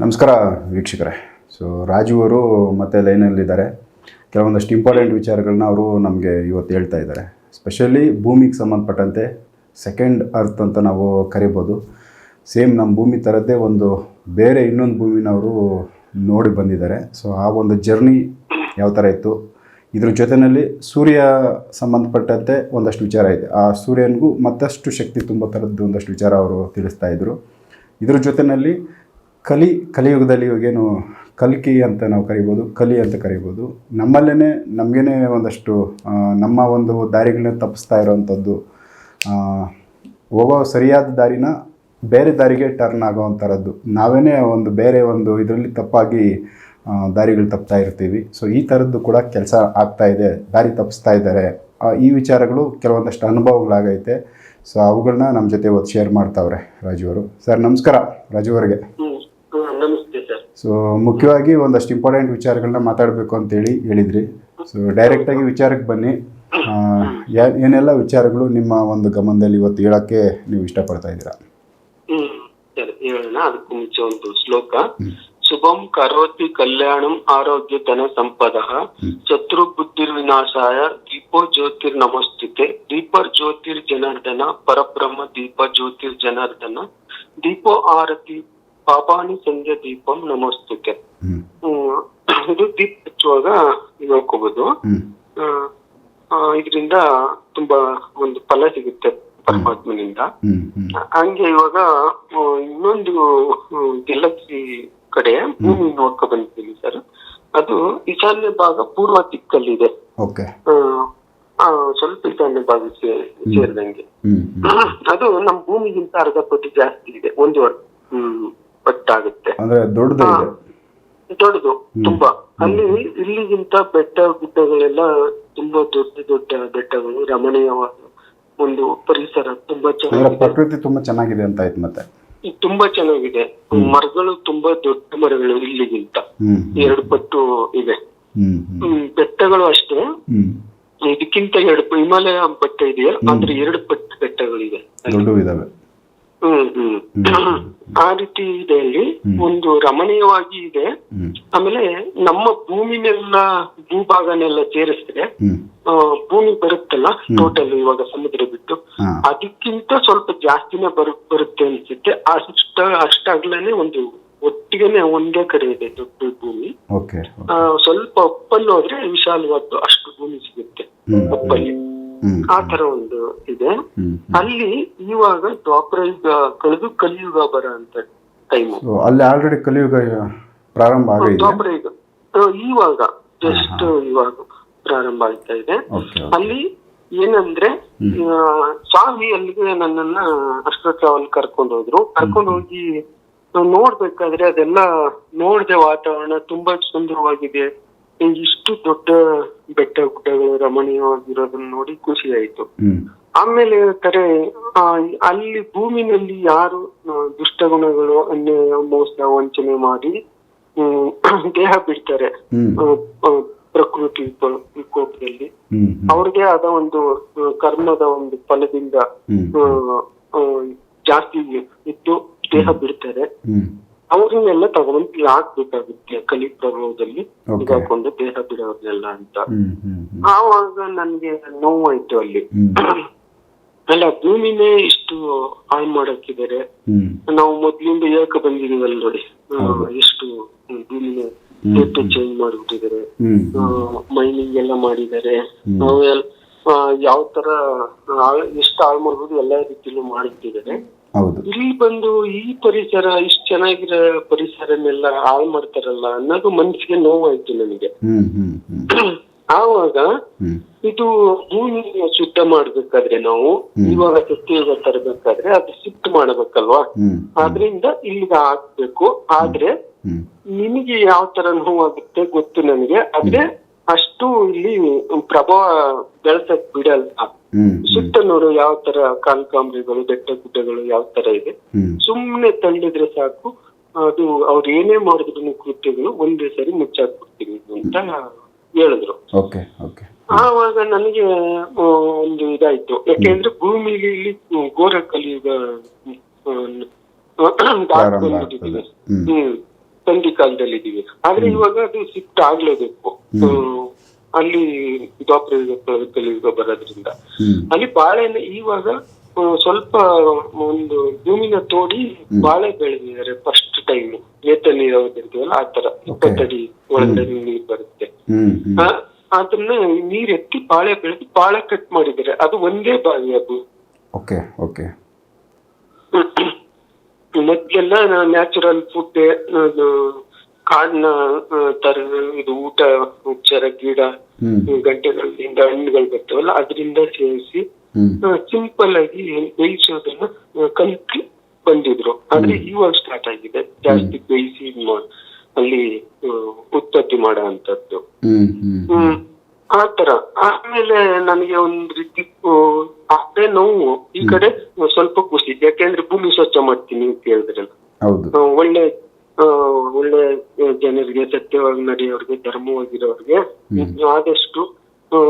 ನಮಸ್ಕಾರ ವೀಕ್ಷಕರೇ. ಸೊ ರಾಜು ಅವರು ಮತ್ತೆ ಲೈನಲ್ಲಿದ್ದಾರೆ. ಕೆಲವೊಂದಷ್ಟು ಇಂಪಾರ್ಟೆಂಟ್ ವಿಚಾರಗಳನ್ನ ಅವರು ನಮಗೆ ಇವತ್ತು ಹೇಳ್ತಾ ಇದ್ದಾರೆ. ಸ್ಪೆಷಲಿ ಭೂಮಿಗೆ ಸಂಬಂಧಪಟ್ಟಂತೆ ಸೆಕೆಂಡ್ ಅರ್ತ್ ಅಂತ ನಾವು ಕರಿಬೋದು. ಸೇಮ್ ನಮ್ಮ ಭೂಮಿ ಥರದ್ದೇ ಒಂದು ಬೇರೆ ಇನ್ನೊಂದು ಭೂಮಿನ ಅವರು ನೋಡಿ ಬಂದಿದ್ದಾರೆ. ಸೊ ಆ ಒಂದು ಜರ್ನಿ ಯಾವ ಥರ ಇತ್ತು, ಇದ್ರ ಜೊತೆಯಲ್ಲಿ ಸೂರ್ಯ ಸಂಬಂಧಪಟ್ಟಂತೆ ಒಂದಷ್ಟು ವಿಚಾರ ಇದೆ. ಆ ಸೂರ್ಯನಿಗೂ ಮತ್ತಷ್ಟು ಶಕ್ತಿ ತುಂಬ ಥರದ್ದು ಒಂದಷ್ಟು ವಿಚಾರ ಅವರು ತಿಳಿಸ್ತಾ ಇದ್ದರು. ಇದ್ರ ಜೊತೆಯಲ್ಲಿ ಕಲಿಯುಗದಲ್ಲಿ ಇವಾಗೇನು ಕಲ್ಕಿ ಅಂತ ನಾವು ಕರಿಬೋದು, ಕಲಿ ಅಂತ ಕರಿಬೋದು. ನಮ್ಮಲ್ಲೇ ನಮಗೇ ಒಂದಷ್ಟು ನಮ್ಮ ಒಂದು ದಾರಿಗಳನ್ನ ತಪ್ಪಿಸ್ತಾ ಇರೋವಂಥದ್ದು, ಹೋಗೋ ಸರಿಯಾದ ದಾರಿನ ಬೇರೆ ದಾರಿಗೆ ಟರ್ನ್ ಆಗೋವಂಥರದ್ದು, ನಾವೇ ಒಂದು ಬೇರೆ ಒಂದು ಇದರಲ್ಲಿ ತಪ್ಪಾಗಿ ದಾರಿಗಳು ತಪ್ಪಿಸ್ತಾ ಇರ್ತೀವಿ. ಸೊ ಈ ಥರದ್ದು ಕೂಡ ಕೆಲಸ ಆಗ್ತಾಯಿದೆ, ದಾರಿ ತಪ್ಪಿಸ್ತಾ ಇದ್ದಾರೆ. ಈ ವಿಚಾರಗಳು ಕೆಲವೊಂದಷ್ಟು ಅನುಭವಗಳಾಗೈತೆ. ಸೊ ಅವುಗಳನ್ನ ನಮ್ಮ ಜೊತೆ ಇವತ್ತು ಶೇರ್ ಮಾಡ್ತಾವ್ರೆ ರಾಜು ಅವರು. ಸರ್ ನಮಸ್ಕಾರ. ರಾಜು ಅವರಿಗೆ ನಮಸ್ತೆ ಸರ್. ಸೊ ಮುಖ್ಯವಾಗಿ ಒಂದಷ್ಟು ಇಂಪಾರ್ಟೆಂಟ್ ವಿಚಾರಗಳನ್ನ ಮಾತಾಡಬೇಕು ಅಂತೇಳಿ ಹೇಳಿದ್ರಿ. ಸೊ ಡೈರೆಕ್ಟಾಗಿ ವಿಚಾರಕ್ಕೆ ಬನ್ನಿ. ಏನೆಲ್ಲ ವಿಚಾರಗಳು ನಿಮ್ಮ ಒಂದು ಗಮನದಲ್ಲಿ ಇವತ್ತು ಹೇಳೋಕ್ಕೆ ನೀವು ಇಷ್ಟಪಡ್ತಾ ಇದ್ದೀರಾ? ಸರಿ, ಹೇಳೋಣ. ಅದಕ್ಕೂ ಮುಂಚೆ ಒಂದು ಶ್ಲೋಕ. ಶುಭಂ ಕರೋತಿ ಕಲ್ಯಾಣಂ ಆರೋಗ್ಯ ಧನ ಸಂಪದ ಶತ್ರು ಬುದ್ಧಿರ್ವಿನಾಶಾಯ ದೀಪೋ ಜ್ಯೋತಿರ್ ನಮಸ್ತುತೆ ದೀಪರ್ ಜ್ಯೋತಿರ್ ಜನಾರ್ದನ ಪರಬ್ರಹ್ಮ ದೀಪ ಜ್ಯೋತಿರ್ ಜನಾರ್ದನ ದೀಪೋ ಆರತಿ ಪಾಪಾನಿ ಸಂಜೆ ದೀಪಂ ನಮಸ್ತುತೆ. ಇದು ದೀಪ ಹಚ್ಚುವಾಗ ನೋಡ್ಕೋಬಹುದು. ಇದರಿಂದ ತುಂಬಾ ಒಂದು ಫಲ ಸಿಗುತ್ತೆ ಪರಮಾತ್ಮನಿಂದ. ಹಂಗೆ ಇವಾಗ ಇನ್ನೊಂದು ಗೆಲಕ್ಸಿ ಕಡೆ ಭೂಮಿ ನೋಡ್ಕೊ ಬಂದಿದ್ದೀನಿ ಸರ್. ಅದು ಈಶಾನ್ಯ ಭಾಗ ಪೂರ್ವ ದಿಕ್ಕಲ್ಲಿದೆ. ಸ್ವಲ್ಪ ಈಶಾನ್ಯ ಭಾಗ ಸೇರಿದಂಗೆ. ಅದು ನಮ್ಮ ಭೂಮಿಗಿಂತ ಅರ್ಧ ಪಟ್ಟು ಜಾಸ್ತಿ ಇದೆ, 1 ಪಟ್ಟಾಗುತ್ತೆ. ದೊಡ್ಡದು ತುಂಬಾ. ಅಲ್ಲಿ ಇಲ್ಲಿಗಿಂತ ಬೆಟ್ಟ ಗುಡ್ಡಗಳೆಲ್ಲ ತುಂಬಾ ದೊಡ್ಡ ದೊಡ್ಡ ಬೆಟ್ಟಗಳು, ರಮಣೀಯವಾದ ಒಂದು ಪರಿಸರ, ತುಂಬಾ ಚೆನ್ನಾಗಿದೆ. ಪ್ರಕೃತಿ ತುಂಬಾ ಚೆನ್ನಾಗಿದೆ ಅಂತ ಆಯ್ತು. ಮತ್ತೆ ತುಂಬಾ ಚೆನ್ನಾಗಿದೆ. ಮರಗಳು ತುಂಬಾ ದೊಡ್ಡ ಮರಗಳು ಇಲ್ಲಿಗಿಂತ 2 ಪಟ್ಟು ಇದೆ. ಬೆಟ್ಟಗಳು ಅಷ್ಟೇ, ಇದಕ್ಕಿಂತ 2 ಹಿಮಾಲಯ ಬೆಟ್ಟ ಇದೆಯಾ, ಆದ್ರೆ 2 ಪಟ್ಟು ಬೆಟ್ಟಗಳಿದೆ. ಆ ರೀತಿ ಇದೆ. ಅಲ್ಲಿ ಒಂದು ರಮಣೀಯವಾಗಿ ಇದೆ. ಆಮೇಲೆ ನಮ್ಮ ಭೂಮಿನೆಲ್ಲ ಭೂಭಾಗನೆಲ್ಲ ಸೇರಿಸಿದ್ರೆ ಭೂಮಿ ಬರುತ್ತಲ್ಲ ಟೋಟಲ್, ಇವಾಗ ಸಮುದ್ರ ಬಿಟ್ಟು ಅದಕ್ಕಿಂತ ಸ್ವಲ್ಪ ಜಾಸ್ತಿನೇ ಬರುತ್ತೆ ಅನ್ಸುತ್ತೆ. ಅಷ್ಟಾಗ್ಲೇನೆ ಒಂದು ಒಟ್ಟಿಗೆನೆ ಒಂದೇ ಕಡೆ ಇದೆ ದೊಡ್ಡ ಭೂಮಿ. ಸ್ವಲ್ಪ ಒಪ್ಪಲ್ಲಿ ಹೋದ್ರೆ ವಿಶಾಲವಾದ ಅಷ್ಟು ಭೂಮಿ ಸಿಗುತ್ತೆ ಒಪ್ಪಲ್ಲಿ. ಆ ತರ ಒಂದು ಇದೆ ಅಲ್ಲಿ. ಇವಾಗ ದ್ವಾಪರ ಯುಗ ಕಳೆದು ಕಲಿಯುಗ ಬರ ಅಂತ ಟೈಮು. ಅಲ್ಲಿ ಆಲ್ರೆಡಿ ಕಲಿಯುಗ ಪ್ರಾರಂಭ ಆಗಿದೆ. ದ್ವಾಪರ ಯುಗ ಇವಾಗ ಜಸ್ಟ್ ಇವಾಗ ಪ್ರಾರಂಭ ಆಗ್ತಾ ಇದೆ. ಅಲ್ಲಿ ಏನಂದ್ರೆ ಸ್ವಾಮಿ ಅಲ್ಲಿಗೆ ನನ್ನನ್ನ ಅಶ್ವತ್ಥಾವಲ್ಲಿ ಕರ್ಕೊಂಡು ಹೋಗಿ ನೋಡ್ಬೇಕಾದ್ರೆ ಅದೆಲ್ಲ ನೋಡ್ದೆ, ವಾತಾವರಣ ತುಂಬಾ ಸುಂದರವಾಗಿದೆ. ಇಷ್ಟು ದೊಡ್ಡ ಬೆಟ್ಟ ಗುಡ್ಡಗಳು ರಮಣೀಯವಾಗಿರೋದನ್ನ ನೋಡಿ ಖುಷಿ ಆಯ್ತು. ಆಮೇಲೆ ಹೇಳ್ತಾರೆ, ಅಲ್ಲಿ ಭೂಮಿನಲ್ಲಿ ಯಾರು ದುಷ್ಟಗುಣಗಳು, ಅನ್ಯಾಯ, ಮೋಸ, ವಂಚನೆ ಮಾಡಿ ದೇಹ ಬಿಡ್ತಾರೆ ಪ್ರಕೃತಿ ವಿಕೋಪದಲ್ಲಿ, ಅವ್ರಿಗೆ ಆದ ಒಂದು ಕರ್ಮದ ಒಂದು ಫಲದಿಂದ ಜಾಸ್ತಿ ಇದ್ದು ದೇಹ ಬಿಡ್ತಾರೆ. ಅವ್ರನ್ನೆಲ್ಲ ತಗೊಂಡು ಹಾಕ್ಬೇಕಾಗುತ್ತೆ ಕಲಿ ಪ್ರಭಾವದಲ್ಲಿ ಇದಾಕೊಂಡು ದೇಹ ಬಿಡೋರ್ನೆಲ್ಲ ಅಂತ. ಆವಾಗ ನನ್ಗೆ ನೋವಾಯ್ತು ಅಲ್ಲಿ. ಅಲ್ಲ, ಭೂಮಿನೇ ಇಷ್ಟು ಹಾಳು ಮಾಡಕ್ಕಿದ್ದಾರೆ. ನಾವು ಮೊದ್ಲಿಂದ ಏಕ ಬಂದಿದೀವಲ್ಲ ನೋಡಿ, ಎಷ್ಟು ಭೂಮಿನ ಚೇಂಜ್ ಮಾಡ್ಬಿಟ್ಟಿದ್ದಾರೆ, ಮೈನಿಂಗ್ ಎಲ್ಲ ಮಾಡಿದ್ದಾರೆ. ಯಾವ ತರ ಎಷ್ಟು ಹಾಳು ಮಾಡ್ಬೋದು ಎಲ್ಲ ರೀತಿಲೂ ಮಾಡಿಟ್ಟಿದ್ದಾರೆ. ಇಲ್ಲಿ ಬಂದು ಈ ಪರಿಸರ, ಇಷ್ಟು ಚೆನ್ನಾಗಿರೋ ಪರಿಸರನೆಲ್ಲ ಹಾಳು ಮಾಡ್ತಾರಲ್ಲ ಅನ್ನೋದು ಮನಸ್ಸಿಗೆ ನೋವಾಯ್ತು ನನಗೆ. ಆವಾಗ ಇದು ಭೂಮಿ ಶುದ್ಧ ಮಾಡ್ಬೇಕಾದ್ರೆ ನಾವು ಇವಾಗ ಸತ್ಯಯುಗ ತರಬೇಕಾದ್ರೆ ಅದು ಶಿಫ್ಟ್ ಮಾಡ್ಬೇಕಲ್ವಾ, ಆದ್ರಿಂದ ಇಲ್ಲಿಗೆ ಹಾಕ್ಬೇಕು. ಆದ್ರೆ ನಿಮಗೆ ಯಾವ ತರ ನೋವಾಗುತ್ತೆ ಗೊತ್ತು ನನಗೆ, ಆದ್ರೆ ಅಷ್ಟು ಇಲ್ಲಿ ಪ್ರಭಾವ ಬೆಳೆಸಕ್ ಬಿಡಲ್ಲ. ಸುತ್ತ ನೋಡು ಯಾವ ತರ ಕಾನ್ಕಾಂಬ್ರಿಗಳು, ಬೆಟ್ಟ ಗುಡ್ಡಗಳು ಯಾವ ತರ ಇದೆ. ಸುಮ್ನೆ ತಳ್ಳಿದ್ರೆ ಸಾಕು, ಅದು ಅವ್ರು ಏನೇ ಮಾಡಿದ್ರು ಕೃತ್ಯಗಳು ಒಂದೇ ಸರಿ ಮುಚ್ಚಾಕ್ಬಿಡ್ತೀವಿ ಅಂತ ಹೇಳಿದ್ರು. ಆವಾಗ ನನಗೆ ಒಂದು ಇದಾಯ್ತು. ಯಾಕೆಂದ್ರೆ ಭೂಮಿಲಿ ಇಲ್ಲಿ ಘೋರ ಕಲಿಯುಗ ಬಂದ್ಬಿಟ್ಟಿದೆ. ತಂಗಿ ಕಾಲದಲ್ಲಿ ಇದೀವಿ. ಆದ್ರೆ ಇವಾಗ ಅದು ಶಿಫ್ಟ್ ಆಗ್ಲೇಬೇಕು. ಅಲ್ಲಿ ದ್ವಾಪರ ಕಲಿಯುಗ ಬರೋದ್ರಿಂದ ಅಲ್ಲಿ ಬಾಳೆನ ಇವಾಗ ಸ್ವಲ್ಪ ಒಂದು ಭೂಮಿನ ತೋಡಿ ಬಾಳೆ ಬೆಳೆದಿದ್ದಾರೆ ಫಸ್ಟ್ ಟೈಮ್. ಏತ ನೀರು ಇರ್ತೀವಲ್ಲ ಆ ತರ 20 ಅಡಿ ಒಳಗಡೆ ನೀರ್ ಬರುತ್ತೆ. ಅದನ್ನ ನೀರ್ ಎತ್ತಿ ಬಾಳೆ ಬೆಳೆದು ಬಾಳೆ ಕಟ್ ಮಾಡಿದ್ದಾರೆ. ಅದು ಒಂದೇ ಬಾವಿ ಅದು. ಮೊದ್ಲೆಲ್ಲ ನ್ಯಾಚುರಲ್ ಫುಡ್, ಕಾಡಿನ ತರ ಇದು ಊಟ ಉಪಚಾರ, ಗಿಡ ಗಂಟೆಗಳಿಂದ ಹಣ್ಣುಗಳು ಬರ್ತಾವಲ್ಲ ಅದರಿಂದ ಸೇರಿಸಿ ಸಿಂಪಲ್ ಆಗಿ ಬೇಯಿಸೋದನ್ನ ಕಲ್ತು ಬಂದಿದ್ರು. ಆದ್ರೆ ಇವಾಗ ಸ್ಟಾರ್ಟ್ ಆಗಿದೆ ಜಾಸ್ತಿ ಬೇಯಿಸಿ ಅಲ್ಲಿ ಉತ್ಪತ್ತಿ ಮಾಡೋ ಅಂತದ್ದು. ಆತರ ಆಮೇಲೆ ನನಗೆ ಒಂದ್ ರೀತಿ ಅದೇ ನೋವು, ಈ ಕಡೆ ಸ್ವಲ್ಪ ಖುಷಿ. ಯಾಕೆಂದ್ರೆ ಭೂಮಿ ಸ್ವಚ್ಛ ಮಾಡ್ತೀನಿ ಅಂತ ಹೇಳಿದ್ರಲ್ಲ, ಒಳ್ಳೆ ಒಳ್ಳೆ ಜನರಿಗೆ, ಸತ್ಯವಾಗಿ ನಡೆಯೋರ್ಗೆ, ಧರ್ಮವಾಗಿರೋರ್ಗೆ ಆದಷ್ಟು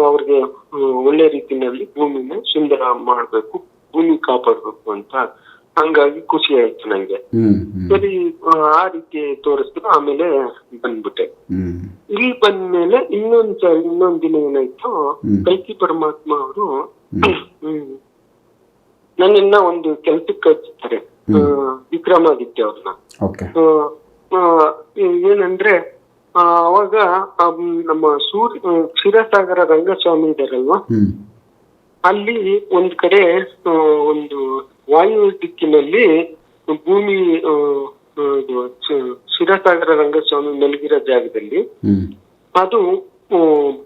ಅವ್ರಿಗೆ ಒಳ್ಳೆ ರೀತಿನಲ್ಲಿ ಭೂಮಿನ ಸುಂದರ ಮಾಡ್ಬೇಕು, ಭೂಮಿ ಕಾಪಾಡ್ಬೇಕು ಅಂತ. ಹಂಗಾಗಿ ಖುಷಿ ಆಯ್ತು ನಂಗೆ. ಸರಿ, ಆ ರೀತಿ ತೋರಿಸಿದ್ರು. ಆಮೇಲೆ ಬಂದ್ಬಿಟ್ಟೆ. ಇಲ್ಲಿ ಬಂದ್ಮೇಲೆ ಇನ್ನೊಂದ್ ದಿನ ಏನಾಯ್ತು, ಕಲ್ಕಿ ಪರಮಾತ್ಮ ಅವರು ನನ್ನನ್ನ ಒಂದು ಕೆಲ್ಸಕ್ಕೆ ಹಚ್ತಾರೆ, ವಿಕ್ರಮಾದಿತ್ಯ ಅವ್ರನ್ನ. ಏನಂದ್ರೆ ಅವಾಗ ನಮ್ಮ ಕ್ಷೀರಸಾಗರ ರಂಗಸ್ವಾಮಿ ಇದಾರಲ್ವಾ, ಅಲ್ಲಿ ಒಂದ್ ಕಡೆ ಒಂದು ವಾಯು ದಿಕ್ಕಿನಲ್ಲಿ ಭೂಮಿ ಕ್ಷೀರಸಾಗರ ರಂಗಸ್ವಾಮಿ ಮಲಗಿರೋ ಜಾಗದಲ್ಲಿ ಅದು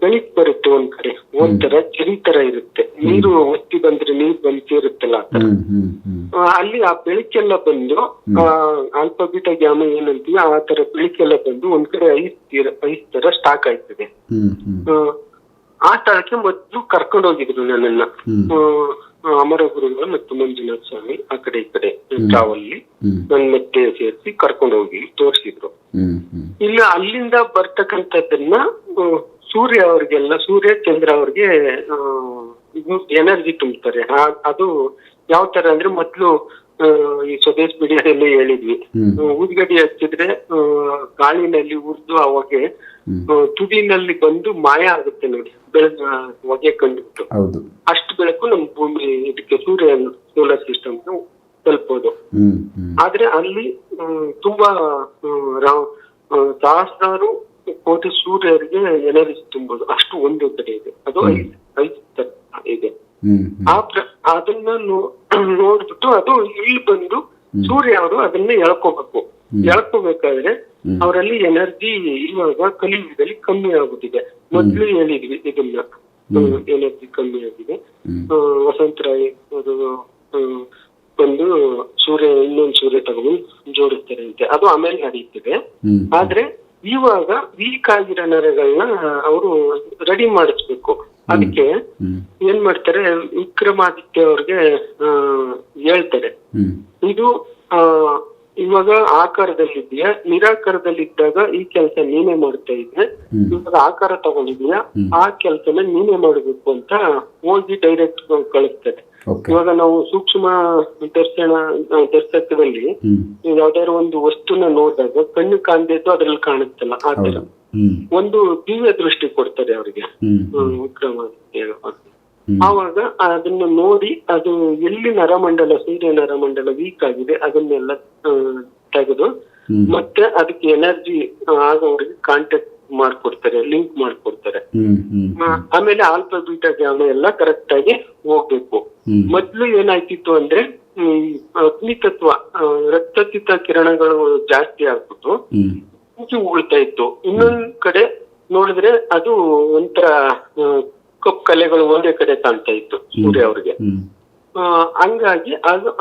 ಬೆಳಿಕ್ ಬರುತ್ತೆ. ಒಂದ್ ಕಡೆ ಒಂಥರ ಚರಿ ತರ ಇರುತ್ತೆ, ನೀರು ಒತ್ತಿ ಬಂದ್ರೆ ನೀರ್ ಬಂದು ಸೇರುತ್ತಲ್ಲ ಆತರ. ಅಲ್ಲಿ ಆ ಬೆಳಕೆಲ್ಲ ಬಂದು ಅಲ್ಪ ಬೀಟ ಗ್ಯಾಮ ಏನಂತೀವಿ ಆ ತರ ಬೆಳಕೆಲ್ಲ ಬಂದು ಒಂದ್ ಕಡೆ ಐಸ್ ತರ ಸ್ಟಾಕ್ ಆಯ್ತದೆ. ಆ ಸ್ಥಳಕ್ಕೆ ಮೊದ್ಲು ಕರ್ಕೊಂಡು ಹೋಗಿದ್ರು ನನ್ನನ್ನ ಅಮರ ಗುರುಗಳು ಮತ್ತು ಮಂಜುನಾಥ ಸ್ವಾಮಿ. ಆ ಕಡೆ ಈ ಕಡೆ ಟ್ರಾವಲ್ಲಿ ನನ್ ಮತ್ತೆ ಸೇರಿಸಿ ಕರ್ಕೊಂಡು ಹೋಗಿ ತೋರಿಸಿದ್ರು. ಇಲ್ಲ ಅಲ್ಲಿಂದ ಬರ್ತಕ್ಕಂಥದ್ದನ್ನ ಸೂರ್ಯ ಅವ್ರಿಗೆಲ್ಲ, ಸೂರ್ಯ ಚಂದ್ರ ಅವ್ರಿಗೆ ಎನರ್ಜಿ ತುಂಬ್ತಾರೆ. ಅದು ಯಾವ ತರ ಅಂದ್ರೆ, ಮೊದ್ಲು ಈ ಸ್ವದೇಶ್ ಮೀಡಿಯಾದಲ್ಲಿ ಹೇಳಿದ್ವಿ, ಊದ್ಗಡಿ ಹಚ್ಚಿದ್ರೆ ಗಾಳಿನಲ್ಲಿ ಉರ್ದು ಆ ಹೊಗೆ ತುದಿನಲ್ಲಿ ಬಂದು ಮಾಯ ಆಗುತ್ತೆ ನೋಡಿ, ಬೆಳಗ್ಗೆ ಹೊಗೆ ಕಂಡುಬಿಟ್ಟು. ಅಷ್ಟು ಬೆಳಕು ನಮ್ ಭೂಮಿ ಇದಕ್ಕೆ ಸೂರ್ಯ ಸೋಲಾರ್ ಸಿಸ್ಟಮ್ ತಲುಪೋದು. ಆದ್ರೆ ಅಲ್ಲಿ ತುಂಬಾ ಸಹಸ್ರಾರು ಕೋಟಿ ಸೂರ್ಯರಿಗೆ ಎನರ್ಜಿ ತುಂಬೋದು, ಅಷ್ಟು ಒಂದು ಕಡೆ ಇದೆ. ಅದು ಐದು ಇದೆ. ಅದನ್ನ ನೋಡ್ಬಿಟ್ಟು ಅದು ಇಲ್ಲಿ ಬಂದು ಸೂರ್ಯ ಅವರು ಅದನ್ನ ಎಳ್ಕೋಬೇಕು. ಎಳ್ಕೋಬೇಕಾದ್ರೆ ಅವರಲ್ಲಿ ಎನರ್ಜಿ ಇವಾಗ ಕಲಿಯುಗದಲ್ಲಿ ಕಮ್ಮಿ ಆಗುತ್ತಿದೆ. ಮೊದ್ಲು ಹೇಳಿದ್ವಿ ಇದನ್ನ, ಎನರ್ಜಿ ಕಮ್ಮಿ ಆಗಿದೆ. ವಸಂತರಾಯ್ ಅವರು ಬಂದು ಇನ್ನೊಂದು ಸೂರ್ಯ ತಗೊಂಡು ಜೋಡಿಸ್ತಾರೆ ಅಂತೆ, ಅದು ಆಮೇಲೆ ನಡೀತಿದೆ. ಆದ್ರೆ ಇವಾಗ ವೀಕ್ ಆಗಿರೋ ನರಗಳನ್ನ ಅವರು ರೆಡಿ ಮಾಡಿಸ್ಬೇಕು. ಅದಕ್ಕೆ ಏನ್ ಮಾಡ್ತಾರೆ, ವಿಕ್ರಮಾದಿತ್ಯ ಅವ್ರಿಗೆ ಹೇಳ್ತಾರೆ, ಇದು ಇವಾಗ ಆಕಾರದಲ್ಲಿದ್ಯಾ, ನಿರಾಕಾರದಲ್ಲಿದ್ದಾಗ ಈ ಕೆಲಸ ನೀನೇ ಮಾಡ್ತಾ ಇದ್ದೆ, ಇವಾಗ ಆಕಾರ ತಗೊಂಡಿದ್ಯಾ, ಆ ಕೆಲಸನ ನೀನೇ ಮಾಡ್ಬೇಕು ಅಂತ ಹೋಗಿ ಡೈರೆಕ್ಟ್ ಕಳಿಸ್ತಾರೆ. ಇವಾಗ ನಾವು ಸೂಕ್ಷ್ಮ ದರ್ಶಕದಲ್ಲಿ ಯಾವ್ದಾದ್ರು ಒಂದು ವಸ್ತುನ ನೋಡಿದಾಗ ಕಣ್ಣು ಕಾಣ್ದಿದ್ದು ಅದ್ರಲ್ಲಿ ಕಾಣುತ್ತಲ್ಲ, ಆ ತರ ಒಂದು ದಿವ್ಯ ದೃಷ್ಟಿ ಕೊಡ್ತಾರೆ ಅವ್ರಿಗೆ ವಿಕ್ರಮಾದಿತ್ಯ. ಆವಾಗ ಅದನ್ನ ನೋಡಿ ಅದು ಎಲ್ಲಿ ನರಮಂಡಲ, ಸೂರ್ಯ ನರಮಂಡಲ ವೀಕ್ ಆಗಿದೆ ಅದನ್ನೆಲ್ಲ ತೆಗೆದು ಮತ್ತೆ ಅದಕ್ಕೆ ಎನರ್ಜಿ ಆಗೋವ್ರಿಗೆ ಕಾಂಟ್ಯಾಕ್ಟ್ ಮಾಡ್ಕೊಡ್ತಾರೆ, ಲಿಂಕ್ ಮಾಡ್ಕೊಡ್ತಾರೆ. ಆಮೇಲೆ ಆಲ್ಫಾ ಬೀಟಾ ಗ್ಯಾಮ ಎಲ್ಲ ಕರೆಕ್ಟ್ ಆಗಿ ಹೋಗ್ಬೇಕು. ಮೊದ್ಲು ಏನಾಯ್ತಿತ್ತು ಅಂದ್ರೆ ಅಗ್ನಿ ತತ್ವ, ರಕ್ತಚಿತ್ತ ಕಿರಣಗಳು ಜಾಸ್ತಿ ಆಗ್ಬಿಟ್ಟು ಉಳ್ತಾ ಇತ್ತು. ಇನ್ನೊಂದ್ ಕಡೆ ನೋಡಿದ್ರೆ ಅದು ಒಂಥರ ಕಪ್ಪು ಕಲೆಗಳು ಒಂದೇ ಕಡೆ ಕಾಣ್ತಾ ಇತ್ತು ಸೂರ್ಯ ಅವ್ರಿಗೆ. ಹಂಗಾಗಿ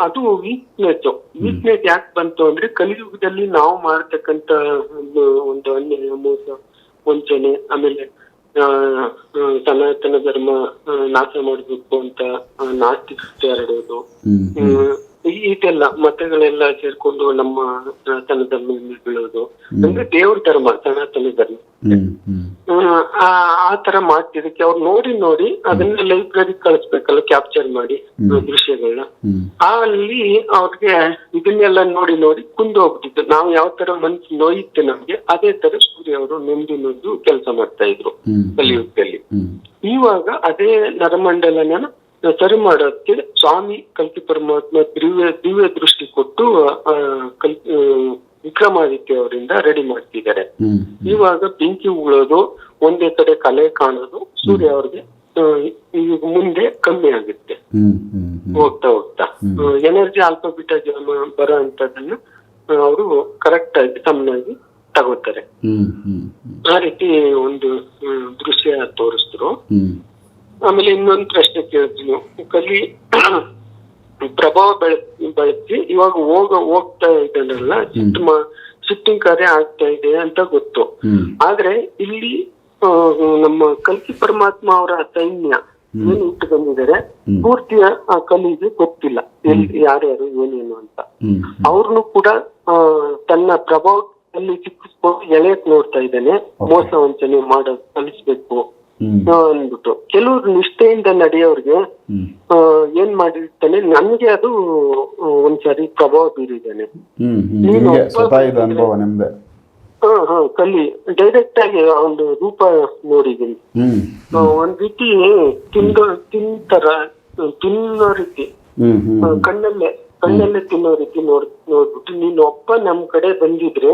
ಅದು ವೀಕ್ನೆಸ್ ಯಾಕೆ ಬಂತು ಅಂದ್ರೆ, ಕಲಿಯುಗದಲ್ಲಿ ನಾವು ಮಾಡ್ತಕ್ಕಂತ ಒಂದು ಅನ್ಯಾಯ, ಮೋಸ, ವಂಚನೆ, ಆಮೇಲೆ ಸನಾತನ ಧರ್ಮ ನಾಶ ಮಾಡ್ಬೇಕು ಅಂತ ನಾಸ್ತಿಕತೆ ಹರಡೋದು, ಇದೆಲ್ಲ ಮತಗಳೆಲ್ಲ ಸೇರ್ಕೊಂಡು ನಮ್ಮ ಸನಾತನ ಧರ್ಮ ಬೀಳೋದು. ಅಂದ್ರೆ ದೇವ್ರ ಧರ್ಮ, ಸನಾತನ ಧರ್ಮ ಆ ತರ ಮಾಡ್ತಿದ್ದಕ್ಕೆ ಅವ್ರು ನೋಡಿ ಅದನ್ನ ಲೈಬ್ರರಿ ಕಳಿಸ್ಬೇಕಲ್ಲ, ಕ್ಯಾಪ್ಚರ್ ಮಾಡಿ ದೃಶ್ಯಗಳನ್ನ. ಅಲ್ಲಿ ಅವ್ರಿಗೆ ಇದನ್ನೆಲ್ಲ ನೋಡಿ ಕುಂದು ಹೋಗ್ತಿತ್ತು. ನಾವು ಯಾವ ತರ ಮನ್ಸು ನೋಯುತ್ತೆ ನಮ್ಗೆ, ಅದೇ ತರ ಸೂರ್ಯ ಅವರು ನೊಂದು ಕೆಲಸ ಮಾಡ್ತಾ ಇದ್ರು ಕಲಿಯುಗದಲ್ಲಿ. ಇವಾಗ ಅದೇ ನರಮಂಡಲನ ಸರಿ ಮಾಡೋದಕ್ಕೆ ಸ್ವಾಮಿ ಕಲ್ಕಿ ಪರಮಾತ್ಮ ದಿವ್ಯ ದೃಷ್ಟಿ ಕೊಟ್ಟು ವಿಕ್ರಮಾದಿತ್ಯ ಅವರಿಂದ ರೆಡಿ ಮಾಡ್ತಿದ್ದಾರೆ. ಇವಾಗ ಬೆಂಕಿ ಉಳೋದು, ಒಂದೇ ಕಡೆ ಕಲೆ ಕಾಣೋದು ಸೂರ್ಯ ಅವ್ರಿಗೆ ಈಗ ಮುಂದೆ ಕಮ್ಮಿ ಆಗುತ್ತೆ. ಹೋಗ್ತಾ ಎನರ್ಜಿ ಅಲ್ಪ ಬಿಟ್ಟ ಬರೋ ಅಂತದನ್ನ ಅವರು ಕರೆಕ್ಟ್ ಆಗಿ ಸಮನಾಗಿ ತಗೋತಾರೆ. ಆ ರೀತಿ ಒಂದು ದೃಶ್ಯ ತೋರಿಸಿದ್ರು. ಆಮೇಲೆ ಇನ್ನೊಂದು ಪ್ರಶ್ನೆ ಕೇಳಿದ್ರು, ಕಲಿ ಪ್ರಭಾವ ಬಳಸಿ ಇವಾಗ ಹೋಗ್ತಾ ಇದ್ದಾನಲ್ಲ, ಶಿಫ್ಟಿಂಗ್ ಕಾರ್ಯ ಆಗ್ತಾ ಇದೆ ಅಂತ ಗೊತ್ತು. ಆದ್ರೆ ಇಲ್ಲಿ ನಮ್ಮ ಕಲ್ಕಿ ಪರಮಾತ್ಮ ಅವರ ಸೈನ್ಯ ಏನ್ ಇಟ್ಟು ಬಂದಿದ್ದಾರೆ, ಪೂರ್ತಿಯ ಆ ಕಲಿಗೆ ಗೊತ್ತಿಲ್ಲ ಯಾರ್ಯಾರು ಏನೇನು ಅಂತ. ಅವ್ರನ್ನು ಕೂಡ ತನ್ನ ಪ್ರಭಾವದಲ್ಲಿ ಸಿಕ್ಕಿಸ್ಕೊಂಡು ಎಳೆಯಕ್ ನೋಡ್ತಾ ಇದ್ದಾನೆ, ಮೋಸ ವಂಚನೆ ಮಾಡೋದು ಕಲಿಸ್ಬೇಕು ಅಂದ್ಬಿಟ್ಟು. ಕೆಲವ್ರು ನಿಷ್ಠೆಯಿಂದ ನಡೆಯೋರ್ಗೆ ಏನ್ ಮಾಡಿರ್ತಾನೆ, ನನ್ಗೆ ಅದು ಒಂದ್ಸರಿ ಪ್ರಭಾವ ಬೀರಿದ್ದಾನೆ. ಕಲಿ ಡೈರೆಕ್ಟ್ ಆಗಿ ಒಂದು ರೂಪ ನೋಡಿದೀನಿ. ಒಂದ್ ರೀತಿ ತಿನ್ನೋ ರೀತಿ, ಕಣ್ಣಲ್ಲೇ ತಿನ್ನೋ ರೀತಿ ನೋಡ್ಬಿಟ್ಟು, ನೀನ್ ಒಬ್ಬ ನಮ್ ಕಡೆ ಬಂದಿದ್ರೆ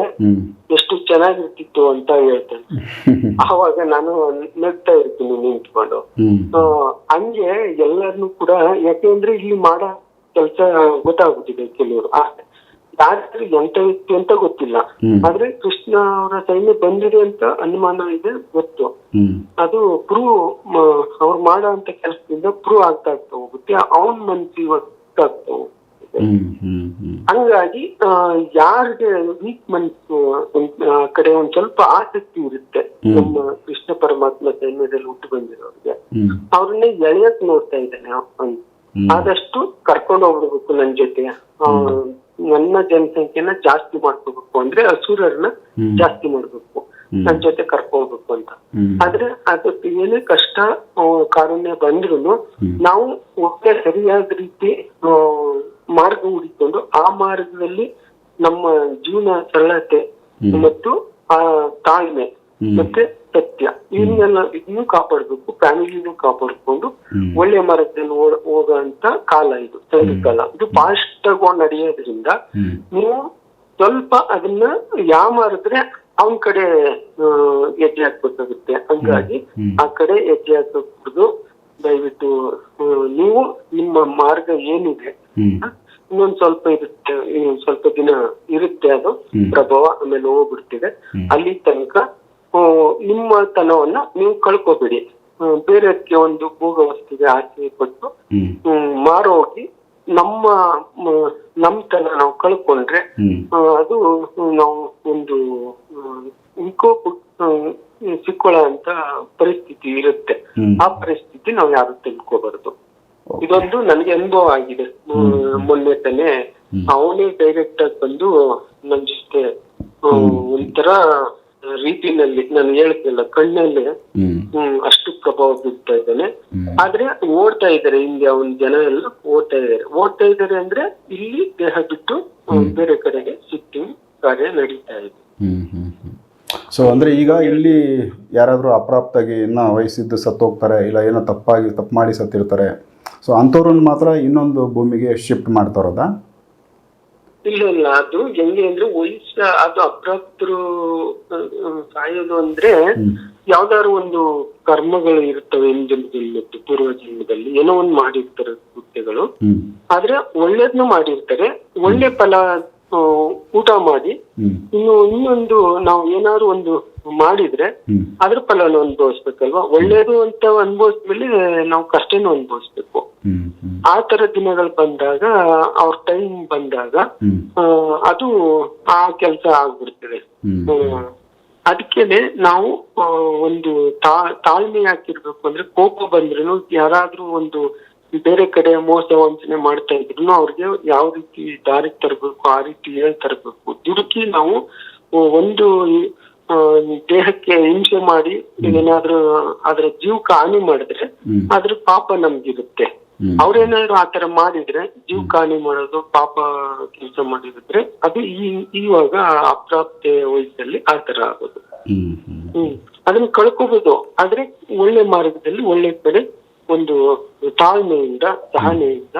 ಎಷ್ಟು ಚೆನ್ನಾಗಿರ್ತಿತ್ತು ಅಂತ ಹೇಳ್ತೇನೆ. ಆವಾಗ ನಾನು ನಗ್ತಾ ಇರ್ತೀನಿ ನಿಂತ್ಕೊಂಡು. ಹಂಗೆ ಎಲ್ಲರನ್ನು ಕೂಡ, ಯಾಕೆಂದ್ರೆ ಇಲ್ಲಿ ಮಾಡೋ ಕೆಲ್ಸ ಗೊತ್ತಾಗ್ಬಿಟ್ಟಿದೆ ಕೆಲವರು, ಯಾರು ಎಂತ ವ್ಯಕ್ತಿ ಅಂತ ಗೊತ್ತಿಲ್ಲ. ಆದ್ರೆ ಕೃಷ್ಣ ಅವರ ಸೈನ್ಯ ಬಂದಿದೆ ಅಂತ ಅನುಮಾನ ಇದೆ, ಗೊತ್ತು. ಅದು ಪ್ರೂವ್ ಅವ್ರು ಮಾಡೋ ಅಂತ ಕೆಲಸದಿಂದ ಪ್ರೂವ್ ಆಗ್ತಾ ಹೋಗುತ್ತೆ, ಅವನ್ ಮನ್ಸು ಆಗ್ತಾ ಹೋಗುತ್ತೆ. ಹಂಗಾಗಿ ಯಾರಿಗೆ ವೀಕ್ ಮನ್ಸು ಕಡೆ ಒಂದ್ ಸ್ವಲ್ಪ ಆಸಕ್ತಿ ಇರುತ್ತೆ, ನಮ್ಮ ಕೃಷ್ಣ ಪರಮಾತ್ಮ ಸೈನ್ಯದಲ್ಲಿ ಹುಟ್ಟು ಬಂದಿರೋರಿಗೆ, ಅವ್ರನ್ನೇ ಎಳೆಯಕ್ ನೋಡ್ತಾ ಇದ್ದಾನೆ. ಆದಷ್ಟು ಕರ್ಕೊಂಡು ಹೋಗ್ಬೇಕು ನನ್ ಜೊತೆ, ನನ್ನ ಜನಸಂಖ್ಯೆನ ಜಾಸ್ತಿ ಮಾಡ್ಕೋಬೇಕು ಅಂದ್ರೆ ಅಸುರರನ್ನ ಜಾಸ್ತಿ ಮಾಡ್ಬೇಕು, ನನ್ ಜೊತೆ ಕರ್ಕೋಬೇಕು ಅಂತ. ಆದ್ರೆ ಅದಕ್ಕೆ ಏನೇ ಕಷ್ಟ ಕಾರುಣ್ಯ ಬಂದ್ರು ನಾವು ಒಳ್ಳೆ ಸರಿಯಾದ ರೀತಿ ಮಾರ್ಗ ಹುಡಿಕೊಂಡು ಆ ಮಾರ್ಗದಲ್ಲಿ ನಮ್ಮ ಜೀವನ ಸರಳತೆ ಮತ್ತು ಆ ತಾಳ್ಮೆ ಮತ್ತೆ ಸತ್ಯ ಇದನ್ನು ಕಾಪಾಡ್ಬೇಕು, ಫ್ಯಾಮಿಲಿನೂ ಕಾಪಾಡ್ಕೊಂಡು ಒಳ್ಳೆ ಮಾರ್ಗದಲ್ಲಿ ಹೋಗೋಂತ ಕಾಲ ಇದು, ಕಾಲ ಇದು ಫಾಸ್ಟ್ ಆಗಿ ನಡೆಯೋದ್ರಿಂದ ನೀವು ಸ್ವಲ್ಪ ಅದನ್ನ ಯಾಮಾರಿದ್ರೆ ಅವನ್ ಕಡೆ ಹೆಜ್ಜೆ ಹಾಕ್ಬೇಕಾಗುತ್ತೆ. ಹಂಗಾಗಿ ಆ ಕಡೆ ಹೆಜ್ಜೆ ಹಾಕಬಹುದು. ದಯವಿಟ್ಟು ನೀವು ನಿಮ್ಮ ಮಾರ್ಗ ಏನಿದೆ ಇನ್ನೊಂದ್ ಸ್ವಲ್ಪ ಇರುತ್ತೆ, ಸ್ವಲ್ಪ ದಿನ ಇರುತ್ತೆ ಅದು ಪ್ರಭಾವ, ಆಮೇಲೆ ಹೋಗ್ಬಿಡ್ತಿದೆ. ಅಲ್ಲಿ ತನಕ ನಿಮ್ಮ ತನವನ್ನ ನೀವು ಕಳ್ಕೊಬೇಡಿ. ಬೇರೆಯವ್ರಿಗೆ ಒಂದು ಭೋಗ ವಸ್ತುಗೆ ಆಸೆ ಪಟ್ಟು ಮಾರೋಗಿ ನಮ್ಮ ತನ ನಾವು ಕಳ್ಕೊಂಡ್ರೆ ಅದು ನಾವು ಒಂದು ಸಿಕ್ಕೊಳ್ಳೋ ಅಂತ ಪರಿಸ್ಥಿತಿ ಇರುತ್ತೆ. ಆ ಪರಿಸ್ಥಿತಿ ನಾವು ಯಾರು ತಿಳ್ಕೋಬಾರ್ದು. ಇದೊಂದು ನನಗೆ ಅನುಭವ ಆಗಿದೆ. ಮೊನ್ನೆ ತಾನೆ ಅವನೇ ಡೈರೆಕ್ಟ್ ಆಗಿ ಬಂದು ನನ್ ಜೊತೆ ಒಂಥರ ರೀತಿನಲ್ಲಿ, ನಾನು ಹೇಳ್ತಿಲ್ಲ, ಕಣ್ಣಲ್ಲಿ ಅಷ್ಟು ಪ್ರಭಾವ ಬೀರ್ತಾ ಇದ್ದಾನೆ. ಆದ್ರೆ ಓಡ್ತಾ ಇದಾರೆ ಹಿಂದೆ, ಅವನ್ ಜನ ಎಲ್ಲ ಓಡ್ತಾ ಇದಾರೆ ಅಂದ್ರೆ ಇಲ್ಲಿ ದೇಹ ಬಿಟ್ಟು ಬೇರೆ ಕಡೆಗೆ ಶಿಫ್ಟಿಂಗ್ ಕಾರ್ಯ ನಡೀತಾ ಇದೆ. ಸೊ ಅಂದ್ರೆ ಈಗ ಇಲ್ಲಿ ಯಾರಾದ್ರೂ ಅಪ್ರಾಪ್ತಾಗಿ ಇನ್ನ ವಯಸ್ಸಿದ್ದು ಸತ್ತೋಗ್ತಾರೆ, ಇಲ್ಲ ಏನೋ ತಪ್ಪು ಮಾಡಿ ಸತ್ತಿರ್ತಾರೆ, ಸೊ ಅಂಥವ್ರನ್ನ ಮಾತ್ರ ಇನ್ನೊಂದು ಭೂಮಿಗೆ ಶಿಫ್ಟ್ ಮಾಡ್ತಾ ಇರೋದಾ? ಇಲ್ಲ, ಅದು ಹೆಂಗೆ ಅಂದ್ರೆ ಅದು ಅಪ್ರಾಪ್ತರು ಸಾಯೋದು ಅಂದ್ರೆ ಯಾವ್ದಾದ್ರು ಒಂದು ಕರ್ಮಗಳು ಇರ್ತವೆ ಜನ್ಮದಲ್ಲಿ ಮತ್ತು ಪೂರ್ವ ಜನ್ಮದಲ್ಲಿ ಏನೋ ಒಂದು ಮಾಡಿರ್ತಾರೆ ಕೃತ್ಯಗಳು. ಆದ್ರೆ ಒಳ್ಳೇದ್ನು ಮಾಡಿರ್ತಾರೆ, ಒಳ್ಳೆ ಫಲ ಊಟ ಮಾಡಿ ಇನ್ನೊಂದು ನಾವು ಏನಾದ್ರು ಒಂದು ಮಾಡಿದ್ರೆ ಅದ್ರ ಫಲನ ಅನುಭವಿಸ್ಬೇಕಲ್ವಾ. ಒಳ್ಳೇದು ಅಂತ ಅನುಭವಿಸ್ಮೇಲೆ ನಾವು ಕಷ್ಟನೂ ಅನುಭವಿಸ್ಬೇಕು. ಆ ತರ ದಿನಗಳು ಬಂದಾಗ, ಅವ್ರ ಟೈಮ್ ಬಂದಾಗ ಅದು ಆ ಕೆಲಸ ಆಗ್ಬಿಡ್ತದೆ. ಅದಕ್ಕೇನೆ ನಾವು ಒಂದು ತಾಳ್ಮೆ ಯಾಕಿರ್ಬೇಕು ಅಂದ್ರೆ, ಕೋಪ ಬಂದ್ರೂ ಯಾರಾದ್ರೂ ಒಂದು ಬೇರೆ ಕಡೆ ಮೋಸ ವಂಚನೆ ಮಾಡ್ತಾ ಇದ್ರು ಅವ್ರಿಗೆ ಯಾವ ರೀತಿ ದಾರಿ ತರಬೇಕು ಆ ರೀತಿ ಹೇಳ್ ತರಬೇಕು. ದುಡುಕಿ ನಾವು ಒಂದು ದೇಹಕ್ಕೆ ಹಿಂಸೆ ಮಾಡಿ ಏನಾದ್ರೂ ಅದ್ರ ಜೀವಕ್ಕೆ ಹಾನಿ ಮಾಡಿದ್ರೆ ಅದ್ರ ಪಾಪ ನಮ್ಗಿರುತ್ತೆ. ಅವ್ರೇನಾದ್ರು ಆತರ ಮಾಡಿದ್ರೆ ಜೀವಕ್ಕೆ ಹಾನಿ ಮಾಡೋದು ಪಾಪ ಕೆಲಸ ಮಾಡಿದ್ರೆ ಅದು ಇವಾಗ ಅಪ್ರಾಪ್ತ ವಯಸ್ಸಲ್ಲಿ ಆತರ ಆಗೋದು. ಅದನ್ನ ಕಳ್ಕೋಬಹುದು. ಆದ್ರೆ ಒಳ್ಳೆ ಮಾರ್ಗದಲ್ಲಿ ಒಳ್ಳೆ ಕಡೆ ಒಂದು ತಾಳ್ಮೆಯಿಂದ ಸಹನೆಯಿಂದ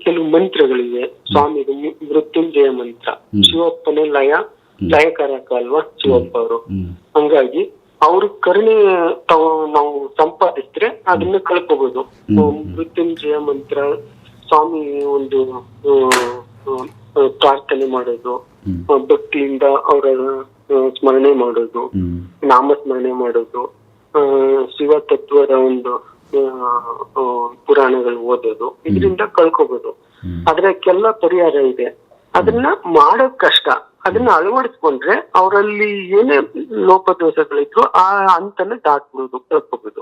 ಕೆಲವು ಮಂತ್ರಗಳಿವೆ. ಸ್ವಾಮಿದು ಮೃತ್ಯುಂಜಯ ಮಂತ್ರ, ಶಿವಪ್ಪನೇ ಲಯಕಾರಕ ಅಲ್ವಾ ಶಿವಪ್ಪ ಅವರು. ಹಂಗಾಗಿ ಅವ್ರ ಕರುಣೆ ನಾವು ಸಂಪಾದಿಸಿದ್ರೆ ಅದನ್ನ ಕಳ್ಕೋಬಹುದು. ಮೃತ್ಯುಂಜಯ ಮಂತ್ರ, ಸ್ವಾಮಿ ಒಂದು ಪ್ರಾರ್ಥನೆ ಮಾಡೋದು, ಭಕ್ತಿಯಿಂದ ಅವರ ಸ್ಮರಣೆ ಮಾಡೋದು, ನಾಮಸ್ಮರಣೆ ಮಾಡೋದು, ಶಿವ ತತ್ವದ ಒಂದು ಪುರಾಣಗಳು ಓದೋದು, ಇದರಿಂದ ಕಳ್ಕೋಬಹುದು. ಅದಕ್ಕೆಲ್ಲ ಪರಿಹಾರ ಇದೆ. ಅದನ್ನ ಮಾಡೋದ್ ಕಷ್ಟ. ಅದನ್ನ ಅಳವಡಿಸ್ಕೊಂಡ್ರೆ ಅವರಲ್ಲಿ ಏನೇ ಲೋಪದೋಷಗಳಿದ್ರು ಆ ಹಂತನ ದಾಟ್ಬೋದು, ಕಳ್ಕೋಬಹುದು.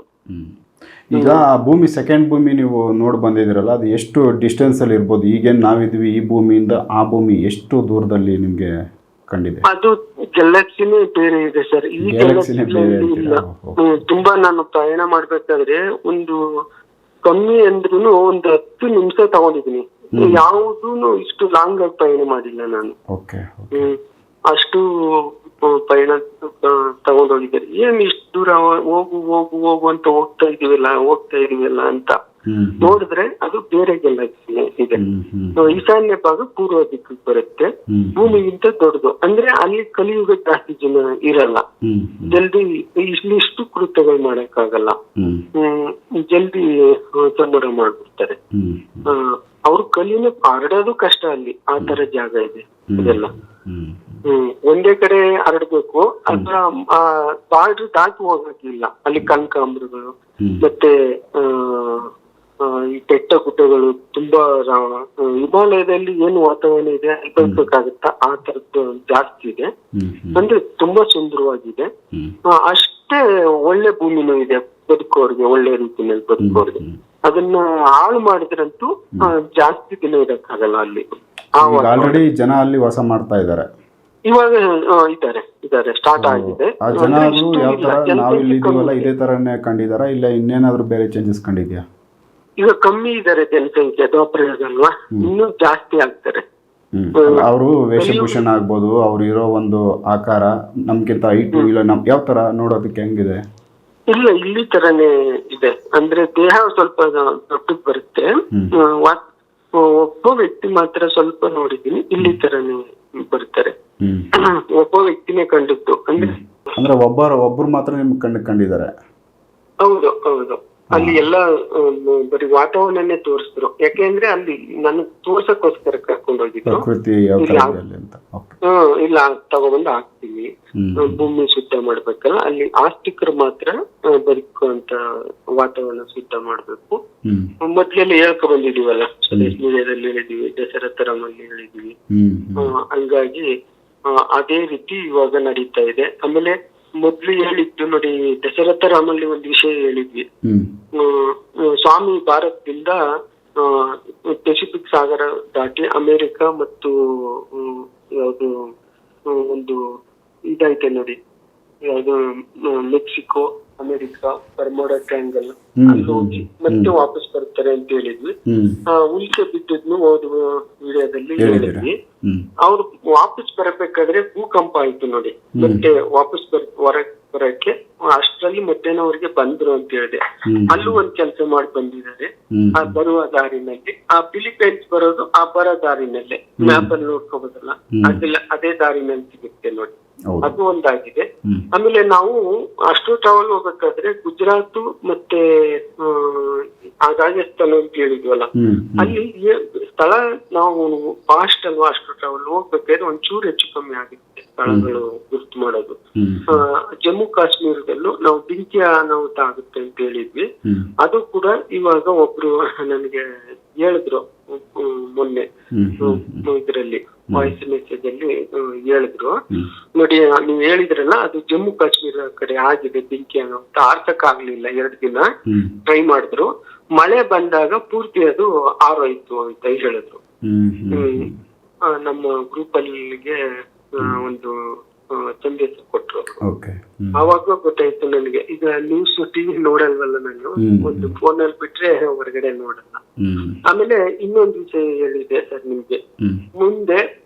ಈಗ ಭೂಮಿ ಸೆಕೆಂಡ್ ಭೂಮಿ ನೀವು ನೋಡಿ ಬಂದಿದ್ದೀರಲ್ಲ, ಅದು ಎಷ್ಟು ಡಿಸ್ಟೆನ್ಸ್ ಅಲ್ಲಿ ಇರ್ಬೋದು? ಈಗೇನು ನಾವಿದ್ವಿ ಈ ಭೂಮಿಯಿಂದ ಆ ಭೂಮಿ ಎಷ್ಟು ದೂರದಲ್ಲಿ ನಿಮ್ಗೆ ಕಂಡಿದೆ? ಅದು ಗ್ಯಾಲಕ್ಸಿನೇ ಬೇರೆ ಇದೆ ಸರ್. ಈ ಗ್ಯಾಲಕ್ಸಿನೇ ಇಲ್ಲ. ತುಂಬಾ ನಾನು ಪ್ರಯಾಣ ಮಾಡ್ಬೇಕಾದ್ರೆ ಒಂದು ಕಮ್ಮಿ ಅಂದ್ರೂ ಒಂದು 10 ನಿಮಿಷ ತಗೊಂಡಿದೀನಿ. ಯಾವುದೂನು ಇಷ್ಟು ಲಾಂಗ್ ಆಗಿ ಪ್ರಯಾಣ ಮಾಡಿಲ್ಲ ನಾನು. ಅಷ್ಟು ಪಯಣ ತಗೊಂಡೋಗಿದ್ದಾರೆ. ಏನ್ ಇಷ್ಟು ದೂರ ಹೋಗು ಹೋಗು ಹೋಗು ಅಂತ ಹೋಗ್ತಾ ಇದೀವಲ್ಲ ಅಂತ ನೋಡಿದ್ರೆ ಅದು ಬೇರೆ ಗ್ಯಾಲಕ್ಸಿ ಇದೆ. ಈಶಾನ್ಯ ಭಾಗ ಪೂರ್ವ ದಿಕ್ಕಿಗೆ ಬರುತ್ತೆ. ಭೂಮಿಗಿಂತ ದೊಡ್ಡದು. ಅಂದ್ರೆ ಅಲ್ಲಿ ಕಲಿಯುಗ ಜಾಸ್ತಿ ಜನ ಇರಲ್ಲ. ಜಲ್ದಿ ಇಷ್ಟು ಕೃತ್ಯಗಳು ಮಾಡಕ್ಕಾಗಲ್ಲ. ಜಲ್ದಿ ಸಂಬರ ಮಾಡ್ಬಿಡ್ತಾರೆ. ಅವ್ರು ಕಲಿನ ಹರಡೋದು ಕಷ್ಟ ಅಲ್ಲಿ. ಆ ತರ ಜಾಗ ಇದೆ ಇದೆಲ್ಲ. ಒಂದೇ ಕಡೆ ಹರಡ್ಬೇಕು. ಅದ್ರ ಬಾರ್ಡರ್ ದಾಟಿ ಹೋಗಕ್ಕಿಲ್ಲ. ಅಲ್ಲಿ ಕನಕಾಂಬರಗಳು ಮತ್ತೆ ಈ ಬೆಟ್ಟ ಗುಡ್ಡಗಳು ತುಂಬಾ ಹಿಮಾಲಯದಲ್ಲಿ ಏನು ವಾತಾವರಣ ಇದೆ ಅನ್ಕೊಳ್ಬೇಕಾಗುತ್ತಾ ಆ ತರದ್ದು ಜಾಸ್ತಿ ಇದೆ. ಅಂದ್ರೆ ತುಂಬಾ ಸುಂದರವಾಗಿದೆ. ಅಷ್ಟೇ ಒಳ್ಳೆ ಭೂಮಿನೂ ಇದೆ ಬದುಕೋರ್ಗೆ, ಒಳ್ಳೆ ರೀತಿಯಲ್ಲಿ ಬದುಕೋರ್ಗೆ. ಅದನ್ನ ಹಾಳು ಮಾಡಿದ್ರಂತೂ ಜಾಸ್ತಿ ದಿನ ಇರಕ್ಕಾಗಲ್ಲ ಅಲ್ಲಿ. ಆಲ್ರೆಡಿ ಜನ ಅಲ್ಲಿ ವಾಸ ಮಾಡ್ತಾ ಇದ್ದಾರೆ. ಇವಾಗ ಇದಾರೆ ಸ್ಟಾರ್ಟ್ ಆಗಿದೆ. ಯಾವ ತರ ನಾವು ಇಲ್ಲಿ ಇದೀವಲ್ಲ ಇದೇ ತರನೇ ಕಂಡಿದಾರ, ಇಲ್ಲ ಇನ್ನೇನಾದ್ರೂ ಬೇರೆ ಚೇಂಜಸ್ ಕಂಡಿದ್ಯಾ? ಈಗ ಕಮ್ಮಿ ಇದಾರೆ ಜನಸಂಖ್ಯೆ, ದ್ವಾಪರಯುಗ ಅಲ್ವಾ, ಇನ್ನೂ ಜಾಸ್ತಿ ಆಗ್ತಾರೆ. ಅವರು ವೇಷಭೂಷಣ ಆಗ್ಬೋದು, ಅವ್ರು ಇರೋ ಒಂದು ಆಕಾರ ನಮ್ಗಿಂತ ಹೈಟು ಇಲ್ಲ ಯಾವ ತರ ನೋಡೋದಕ್ಕೆ ಹೆಂಗಿದೆ? ಇಲ್ಲ ಇಲ್ಲಿ ತರನೇ ಇದೆ. ಅಂದ್ರೆ ದೇಹ ಸ್ವಲ್ಪ ದೊಡ್ಡದ್ ಬರುತ್ತೆ. ಒಬ್ಬ ವ್ಯಕ್ತಿ ಮಾತ್ರ ಸ್ವಲ್ಪ ನೋಡಿದೀನಿ ಇಲ್ಲಿ ತರನೇ ಬರ್ತಾರೆ. ಒಬ್ಬ ವ್ಯಕ್ತಿನೇ ಕಂಡಿದ್ದು. ಅಂದ್ರೆ ಒಬ್ರು ಮಾತ್ರ ನಿಮ್ಗೆ ಕಂಡಿದ್ದಾರೆ? ಹೌದು. ಅಲ್ಲಿ ಎಲ್ಲ ಬರೀ ವಾತಾವರಣನೇ ತೋರಿಸಿದ್ರು. ಯಾಕೆಂದ್ರೆ ಅಲ್ಲಿ ನಾನು ತೋರ್ಸಕ್ಕೋಸ್ಕರ ಕರ್ಕೊಂಡು ಹೋಗಿದ್ರು. ಇಲ್ಲ ತಗೊಬಂದು ಹಾಕ್ತೀವಿ. ಭೂಮಿ ಶುದ್ಧ ಮಾಡ್ಬೇಕಲ್ಲ, ಅಲ್ಲಿ ಆಸ್ತಿಕರು ಮಾತ್ರ ಬದುಕುವಂತ ವಾತಾವರಣ ಶುದ್ಧ ಮಾಡ್ಬೇಕು. ಮೊದ್ಲೆಲ್ಲ ಹೇಳ್ಕೊ ಬಂದಿದೀವಲ್ಲ, ಸ್ವದೇಶದಲ್ಲಿ ಹೇಳಿದೀವಿ, ದಶರಥರಾಮಲ್ಲಿ ಹೇಳಿದೀವಿ. ಹಂಗಾಗಿ ಅದೇ ರೀತಿ ಇವಾಗ ನಡೀತಾ ಇದೆ. ಆಮೇಲೆ ಮೊದ್ಲು ಹೇಳಿದ್ದು ನೋಡಿ, ದಶರಥರಾಮಲ್ಲಿ ಒಂದು ವಿಷಯ ಹೇಳಿದ್ವಿ. ಸ್ವಾಮಿ ಭಾರತದಿಂದ ಪೆಸಿಫಿಕ್ ಸಾಗರ ದಾಟಿ ಅಮೆರಿಕ ಮತ್ತು ಯಾವುದು ಒಂದು ಇದೈತೆ ನೋಡಿ, ಯಾವುದು ಮೆಕ್ಸಿಕೋ, ಅಮೆರಿಕ, ಬರ್ಮೋಡಾ ಟ್ರಯಾಂಗಲ್, ಅಲ್ಲಿ ಹೋಗಿ ಮತ್ತೆ ವಾಪಸ್ ಬರ್ತಾರೆ ಅಂತ ಹೇಳಿದ್ವಿ. ಉಲ್ಕೆ ಬಿದ್ದದ್ನು ಓದುವ ವಿಡಿಯೋದಲ್ಲಿ ಹೇಳಿದ್ವಿ. ಅವ್ರು ವಾಪಸ್ ಬರಬೇಕಾದ್ರೆ ಭೂಕಂಪ ಆಯ್ತು ನೋಡಿ. ಮತ್ತೆ ವಾಪಸ್ ಹೊರಗೆ ಬರಕ್ಕೆ ಅಷ್ಟರಲ್ಲಿ ಮಧ್ಯಾಹ್ನ ಅವ್ರಿಗೆ ಬಂದ್ರು ಅಂತ ಹೇಳಿದೆ. ಅಲ್ಲೂ ಒಂದ್ ಕೆಲಸ ಮಾಡಿ ಬಂದಿದ್ದಾರೆ. ಆ ಬರುವ ದಾರಿನಲ್ಲಿ, ಆ ಫಿಲಿಪೈನ್ಸ್ ಬರೋದು ಆ ಬರೋ ದಾರಿನಲ್ಲೇ, ಮ್ಯಾಪ್ ಅಲ್ಲಿ ನೋಡ್ಕೋಬೋದಲ್ಲ, ಅದೇ ದಾರಿನಲ್ಲಿ ಸಿಗುತ್ತೆ ನೋಡಿ. ಅದು ಒಂದಾಗಿದೆ. ಆಮೇಲೆ ನಾವು ಅಷ್ಟು ಟ್ರಾವೆಲ್ ಹೋಗ್ಬೇಕಾದ್ರೆ ಗುಜರಾತ್ ಮತ್ತೆ ರಾಜಸ್ಥಾನ ಅಂತ ಹೇಳಿದ್ವಲ್ಲ, ಅಲ್ಲಿ ಸ್ಥಳ ನಾವು ಫಾಸ್ಟ್ ಅಲ್ವಾ, ಅಷ್ಟು ಟ್ರಾವೆಲ್ ಹೋಗ್ಬೇಕಾದ್ರೆ ಒಂಚೂರು ಹೆಚ್ಚು ಕಮ್ಮಿ ಆಗುತ್ತೆ ಸ್ಥಳಗಳು ಗುರ್ತು ಮಾಡೋದು. ಜಮ್ಮು ಕಾಶ್ಮೀರದಲ್ಲೂ ನಾವು ಬೆಂಕಿ ಅನಾಹುತ ಆಗುತ್ತೆ ಅಂತ ಹೇಳಿದ್ವಿ. ಅದು ಕೂಡ ಇವಾಗ ಒಬ್ರು ನನಗೆ ಹೇಳಿದ್ರು ಮೊನ್ನೆ ಇದ್ರಲ್ಲಿ ವಾಯ್ಸ್ ಮೆಸೇಜ್ ಅಲ್ಲಿ ಹೇಳಿದ್ರು ನೋಡಿ, ನೀವು ಹೇಳಿದ್ರಲ್ಲ ಅದು ಜಮ್ಮು ಕಾಶ್ಮೀರ ಕಡೆ ಆಗಿದೆ ಬೆಂಕಿ ಅನಾಹುತ. ಆರ್ಸಕ್ ಆಗ್ಲಿಲ್ಲ, 2 ದಿನ ಟ್ರೈ ಮಾಡಿದ್ರು. ಮಳೆ ಬಂದಾಗ ಪೂರ್ತಿ ಅದು ಆರೋಯ್ತು ಅಂತ ಹೇಳಿದ್ರು. ನಮ್ಮ ಗ್ರೂಪ್ ಅಲ್ಲಿಗೆ ಒಂದು ಸಂದೇಶ ಕೊಟ್ರು. ಓಕೆ. ಆವಾಗ ಗೊತ್ತಾಯ್ತು ನನಗೆ, ಈಗ ನ್ಯೂಸ್ ಟಿವಿ ನೋಡಲ್ವಲ್ಲ ನಾನು, ಒಂದು ಫೋನಲ್ಲಿ ಬಿಟ್ರೆ ಹೊರಗಡೆ ನೋಡಲ್ಲ. ಆಮೇಲೆ ಇನ್ನೊಂದು ವಿಷಯ ಹೇಳಿದೆ ಸರ್ ನಿಮ್ಗೆ, ಮುಂದೆ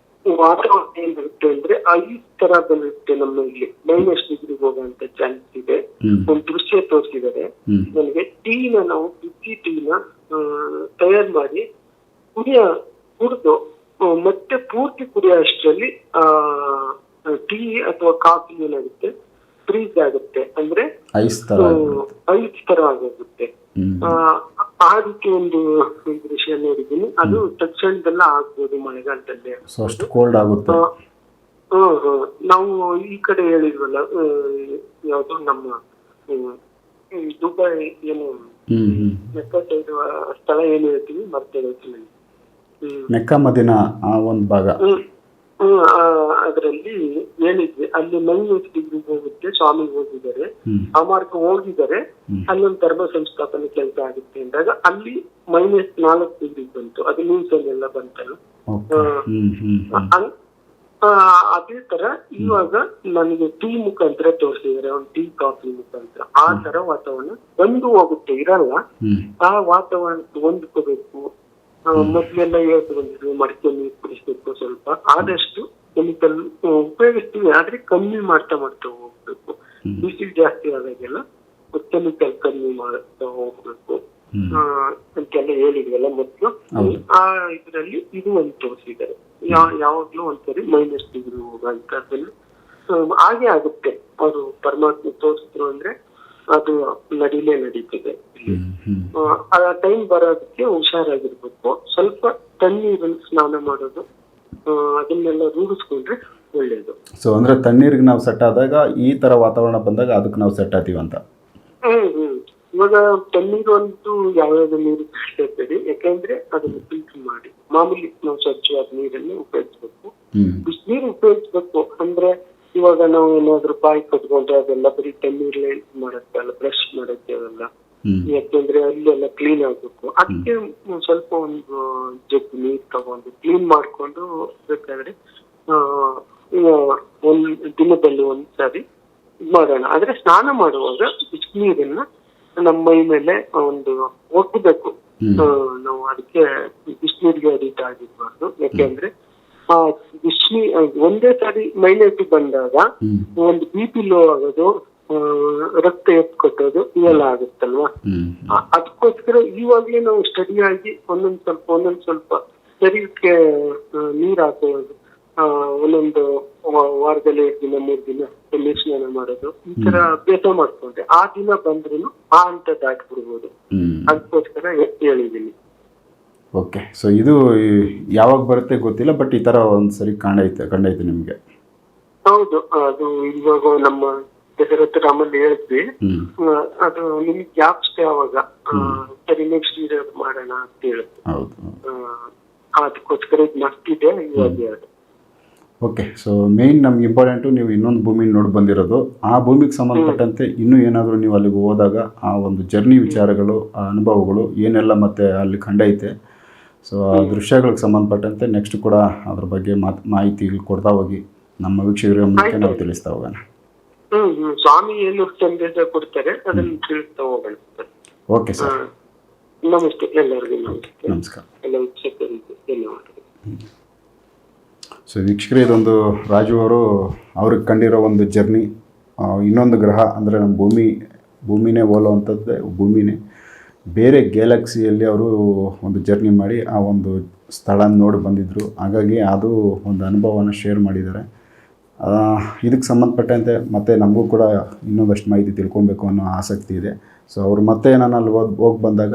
ವಾತಾವರಣ ಏನಿರುತ್ತೆ ಅಂದ್ರೆ 5 ತರ ಬರುತ್ತೆ ನಮ್ಮ ಇಲ್ಲಿ, -ಡಿಗ್ರಿ ಹೋಗುವಂತ ಚಾನ್ಸ್ ಇದೆ. ಒಂದು ದೃಶ್ಯ ತೋರಿಸಿದರೆ ನನಗೆ, ಟೀನ ನಾವು ಬಿಸಿ ಟೀನ ತಯಾರು ಮಾಡಿ ಕುಡಿದು ಮತ್ತೆ ಪೂರ್ತಿ ಕುಡಿಯೋ ಅಷ್ಟರಲ್ಲಿ ಟೀ ಅಥವಾ ಕಾಫಿ ಏನಾಗುತ್ತೆ ಫ್ರೀಸ್ ಆಗುತ್ತೆ, ಅಂದ್ರೆ ಐಸ್ ತರ ಆಗೋಗುತ್ತೆ. ಆ ರೀತಿ ಒಂದು ದೃಶ್ಯ ನೋಡಿದ್ದೀನಿ. ಅದು ತಕ್ಷಣದೆಲ್ಲ ಆಗ್ಬೋದು ಮಳೆಗಾಲದಲ್ಲಿ, ಅಷ್ಟು ಕೋಲ್ಡ್ ಆಗುತ್ತೆ. ನಾವು ಈ ಕಡೆ ಹೇಳಿದ್ವಲ್ಲ, ಯಾವ್ದು ನಮ್ಮ ದುಬೈ ಏನು ಮೆಕ್ಕಾ ಸೈಡ್ ಸ್ಥಳ ಏನು ಹೇಳ್ತೀವಿ ಮರ್ತೇವೆ, ಮೆಕ್ಕಾ ಮದೀನಾ ಆ ಒಂದು ಭಾಗ, ಅದರಲ್ಲಿ ಹೇಳಿದ್ವಿ ಅಲ್ಲಿ -ಡಿಗ್ರಿ ಹೋಗುತ್ತೆ. ಸ್ವಾಮಿ ಹೋಗಿದ್ದಾರೆ, ಆ ಮಾರ್ಗ ಹೋಗಿದ್ದಾರೆ, ಅಲ್ಲೊಂದು ಧರ್ಮ ಸಂಸ್ಥಾಪನೆ ಕೆಲಸ ಆಗುತ್ತೆ ಅಂದಾಗ ಅಲ್ಲಿ -4 ಡಿಗ್ರಿ ಬಂತು. ಅದು ನ್ಯೂಸ್ ಅಲ್ಲೆಲ್ಲ ಬಂತಲ್ಲ. ಅದೇ ತರ ಇವಾಗ ನನಗೆ ಟೀ ಮುಖಾಂತರ ತೋರಿಸಿದ್ದಾರೆ, ಒಂದು ಟೀ ಕಾಫಿ ಮುಖಾಂತರ. ಆ ತರ ವಾತಾವರಣ ಬಂದು ಹೋಗುತ್ತೆ, ಇರಲ್ಲ. ಆ ವಾತಾವರಣ ಹೊಂದ್ಕೋಬೇಕು. ಮೊದ್ಲೆಲ್ಲ ಹೇಳ್ತು ಬಂದಿದ್ವಿ, ಮಡಿಕೆ ನೀರು ಕುಡಿಸ್ಬೇಕು, ಸ್ವಲ್ಪ ಆದಷ್ಟು ಕೆಮಿಕಲ್ ಉಪಯೋಗಿಸ್ತೀವಿ, ಆದ್ರೆ ಕಮ್ಮಿ ಮಾಡ್ತಾ ಹೋಗ್ಬೇಕು. ಬಿಸಿಲು ಜಾಸ್ತಿ ಆದಾಗೆಲ್ಲ ಕೆಮಿಕಲ್ ಕಮ್ಮಿ ಮಾಡ್ತಾ ಹೋಗ್ಬೇಕು ಅಂತೆಲ್ಲ ಹೇಳಿದ್ವಲ್ಲ ಮೊದ್ಲು. ಆ ಇದ್ರಲ್ಲಿ ಇದು ಒಂದು ತೋರಿಸಿದ್ದಾರೆ, ಯಾವಾಗ್ಲೂ ಒಂದ್ಸರಿ -ಡಿಗ್ರಿ ಹೋಗುವಂತದ್ದನ್ನು ಹಾಗೆ ಆಗುತ್ತೆ. ಅವರು ಪರಮಾತ್ಮ ತೋರಿಸಿದ್ರು ಅಂದ್ರೆ ಅದು ನಡೀತಿದೆ. ಆ ಟೈಮ್ ಬರೋದಕ್ಕೆ ಹುಷಾರಾಗಿರ್ಬೇಕು. ಸ್ವಲ್ಪ ತಣ್ಣೀರಲ್ಲಿ ಸ್ನಾನ ಮಾಡೋದು, ಅದನ್ನೆಲ್ಲ ರೂಢಿಸ್ಕೊಂಡ್ರೆ ಒಳ್ಳೇದು. ಸೊ ಅಂದ್ರೆ ತಣ್ಣೀರಿಗೆ ನಾವು ಸೆಟ್ ಆದಾಗ, ಈ ತರ ವಾತಾವರಣ ಬಂದಾಗ ಅದಕ್ಕೆ ನಾವು ಸೆಟ್ ಆಗ್ತೀವಿ ಅಂತ. ಇವಾಗ ತಣ್ಣೀರು ಅಂತೂ ಯಾವ್ಯಾವ ನೀರು ಇಷ್ಟಪಡಿ, ಯಾಕಂದ್ರೆ ಅದನ್ನು ಫಿಲ್ಟರ್ ಮಾಡಿ ಮಾಮೂಲಿ ನಾವು ಸ್ವಚ್ಛವಾದ ನೀರನ್ನು ಉಪಯೋಗಿಸ್ಬೇಕು. ಬಿಸಿನೀರು ಉಪಯೋಗಿಸ್ಬೇಕು ಅಂದ್ರೆ, ಇವಾಗ ನಾವು ಏನಾದ್ರು ಬಾಯಿ ಕಟ್ಕೊಂಡ್ರೆ ಅದೆಲ್ಲ ಬರೀ ತಣ್ಣೀರ್ಲೆ ಮಾಡಕ್ಕೆ ಅಲ್ಲ, ಬ್ರಷ್ ಮಾಡಕ್ಕೆ ಅವೆಲ್ಲ, ಯಾಕೆಂದ್ರೆ ಅಲ್ಲೆಲ್ಲ ಕ್ಲೀನ್ ಆಗ್ಬೇಕು. ಅದಕ್ಕೆ ಸ್ವಲ್ಪ ಒಂದು ಜಗ್ ನೀರ್ ತಗೊಂಡು ಕ್ಲೀನ್ ಮಾಡ್ಕೊಂಡು ಬೇಕಾದ್ರೆ ದಿನದಲ್ಲಿ ಒಂದ್ಸಾರಿ ಮಾಡೋಣ. ಆದ್ರೆ ಸ್ನಾನ ಮಾಡುವಾಗ ಬಿಸಿನೀರನ್ನ ನಮ್ಮ ಮೈ ಮೇಲೆ ಒಂದು ಒಡ್ಬೇಕು. ನಾವು ಅದಕ್ಕೆ ಬಿಸಿನೀರಿಗೆ ಅಡಿಟ್ ಆಗಿರ್ಬಾರ್ದು. ಯಾಕೆಂದ್ರೆ ಒಂದೇ ಸಾರಿ ಮೈನಸ್ ಬಂದಾಗ ಒಂದು BP ಲೋ ಆಗೋದು, ರಕ್ತ ಎತ್ಕೊಟ್ಟೋದು ಇವೆಲ್ಲ ಆಗುತ್ತಲ್ವಾ. ಅದಕ್ಕೋಸ್ಕರ ಇವಾಗ್ಲೇ ನಾವು ಸ್ಟಡಿ ಆಗಿ ಒಂದೊಂದ್ ಸ್ವಲ್ಪ ಶರೀರಕ್ಕೆ ನೀರ್ ಹಾಕೋದು, ಒಂದೊಂದು ವಾರದಲ್ಲಿ 2 ದಿನ 3 ದಿನ ನೀರ್ ಸ್ನಾನ ಮಾಡೋದು, ಈ ತರ ಅಭ್ಯಾಸ ಮಾಡ್ಕೊಂಡ್ರೆ ಆ ದಿನ ಬಂದ್ರು ಆ ಹಂತ ದಾಟ್ಬಿಡ್ಬೋದು. ಅದಕ್ಕೋಸ್ಕರ ಹೇಳಿದ್ದೀನಿ. ಓಕೆ. ಸೊ ಇದು ಯಾವಾಗ ಬರುತ್ತೆ ಗೊತ್ತಿಲ್ಲ, ಬಟ್ ಈ ತರ ಒಂದ್ಸರಿ ಕಂಡೈತೆ ನಿಮ್ಗೆ? ಹೌದು, ಅದು ಇವಾಗ ನಮ್ಮ ದಶರಥ ರಾಮಲ್ಲಿ ಹೇಳಿದ್ವಿ. ಅದು ನಿಮ್ಗೆ ಜ್ಞಾಪಿಸ್ತೆ ಅವಾಗ, ಸರಿ ನೆಕ್ಸ್ಟ್ ಇಯರ್ ಮಾಡೋಣ ಅಂತ ಹೇಳಿದ್ವಿ. ಅದಕ್ಕೋಸ್ಕರ ಇದು ಮಸ್ತಿದೆ ಇವಾಗ. ಓಕೆ. ಸೊ ಮೇಯ್ನ್ ನಮ್ಗೆ ಇಂಪಾರ್ಟೆಂಟು, ನೀವು ಇನ್ನೊಂದು ಭೂಮಿ ನೋಡಿ ಬಂದಿರೋದು, ಆ ಭೂಮಿಗೆ ಸಂಬಂಧಪಟ್ಟಂತೆ ಇನ್ನೂ ಏನಾದರೂ ನೀವು ಅಲ್ಲಿಗೆ ಹೋದಾಗ ಆ ಒಂದು ಜರ್ನಿ ವಿಚಾರಗಳು, ಆ ಅನುಭವಗಳು ಏನೆಲ್ಲ ಮತ್ತೆ ಅಲ್ಲಿ ಕಂಡೈತೆ, ಸೊ ಆ ದೃಶ್ಯಗಳಿಗೆ ಸಂಬಂಧಪಟ್ಟಂತೆ ನೆಕ್ಸ್ಟ್ ಕೂಡ ಅದ್ರ ಬಗ್ಗೆ ಮಾಹಿತಿ ಕೊಡ್ತಾ ಹೋಗಿ ನಮ್ಮ ವೀಕ್ಷಕರ ಮುಂದೆ ನಾವು ತಿಳಿಸ್ತಾ ಹೋಗೋಣ. ಸ್ವಾಮಿ ಏನು ಸಂದೇಶ ಕೊಡ್ತಾರೆ ಅದನ್ನು ತಿಳಿಸ್ತಾ ಹೋಗೋಣ. Okay sir. ನಮಸ್ತೆ ಎಲ್ಲರಿಗೂ. ನಮಸ್ಕಾರ. ಎಲ್ಲ ವೀಕ್ಷಕರಿಗೆ ಧನ್ಯವಾದಗಳು. ಸೊ ವೀಕ್ಷಕರೇ, ಇದೊಂದು ರಾಜು ಅವರು ಅವ್ರಿಗೆ ಕಂಡಿರೋ ಒಂದು ಜರ್ನಿ, ಇನ್ನೊಂದು ಗ್ರಹ ಅಂದರೆ ನಮ್ಮ ಭೂಮಿನೇ ಹೋಲುವಂಥದ್ದೇ, ಭೂಮಿನೇ ಬೇರೆ ಗ್ಯಾಲಕ್ಸಿಯಲ್ಲಿ ಅವರು ಒಂದು ಜರ್ನಿ ಮಾಡಿ ಆ ಒಂದು ಸ್ಥಳ ನೋಡಿ ಬಂದಿದ್ದರು. ಹಾಗಾಗಿ ಅದು ಒಂದು ಅನುಭವನ ಶೇರ್ ಮಾಡಿದ್ದಾರೆ. ಇದಕ್ಕೆ ಸಂಬಂಧಪಟ್ಟಂತೆ ಮತ್ತೆ ನಮಗೂ ಕೂಡ ಇನ್ನೊಂದಷ್ಟು ಮಾಹಿತಿ ತಿಳ್ಕೊಬೇಕು ಅನ್ನೋ ಆಸಕ್ತಿ ಇದೆ. ಸೊ ಅವರು ಮತ್ತೆ ನಾನು ಅಲ್ಲಿ ಹೋಗಿ ಬಂದಾಗ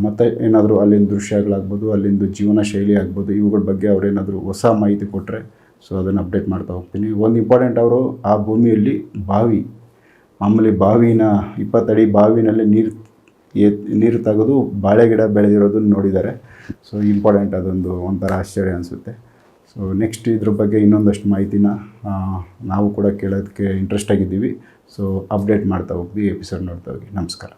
ಮತ್ತೆ ಏನಾದರೂ ಅಲ್ಲಿನ ದೃಶ್ಯಗಳಾಗ್ಬೋದು, ಅಲ್ಲಿಂದು ಜೀವನ ಶೈಲಿ ಆಗ್ಬೋದು, ಇವುಗಳ ಬಗ್ಗೆ ಅವರೇನಾದರೂ ಹೊಸ ಮಾಹಿತಿ ಕೊಟ್ಟರೆ ಸೊ ಅದನ್ನು ಅಪ್ಡೇಟ್ ಮಾಡ್ತಾ ಹೋಗ್ತೀನಿ. ಒಂದು ಇಂಪಾರ್ಟೆಂಟ್, ಅವರು ಆ ಭೂಮಿಯಲ್ಲಿ ಮಾಮೂಲಿ ಬಾವಿನ 20 ಅಡಿ ಬಾವಿನಲ್ಲಿ ನೀರು ತೆಗೆದು ಬಾಳೆ ಗಿಡ ಬೆಳೆದಿರೋದನ್ನು ನೋಡಿದ್ದಾರೆ. ಸೊ ಇಂಪಾರ್ಟೆಂಟ್, ಅದೊಂದು ಒಂಥರ ಆಶ್ಚರ್ಯ ಅನಿಸುತ್ತೆ. ಸೊ ನೆಕ್ಸ್ಟ್ ಇದ್ರ ಬಗ್ಗೆ ಇನ್ನೊಂದಷ್ಟು ಮಾಹಿತಿನ ನಾವು ಕೂಡ ಕೇಳೋದಕ್ಕೆ ಇಂಟ್ರೆಸ್ಟ್ ಆಗಿದ್ದೀವಿ. ಸೊ ಅಪ್ಡೇಟ್ ಮಾಡ್ತಾ ಹೋಗ್ತೀವಿ, ಎಪಿಸೋಡ್ ನೋಡ್ತಾ ಹೋಗಿ. ನಮಸ್ಕಾರ.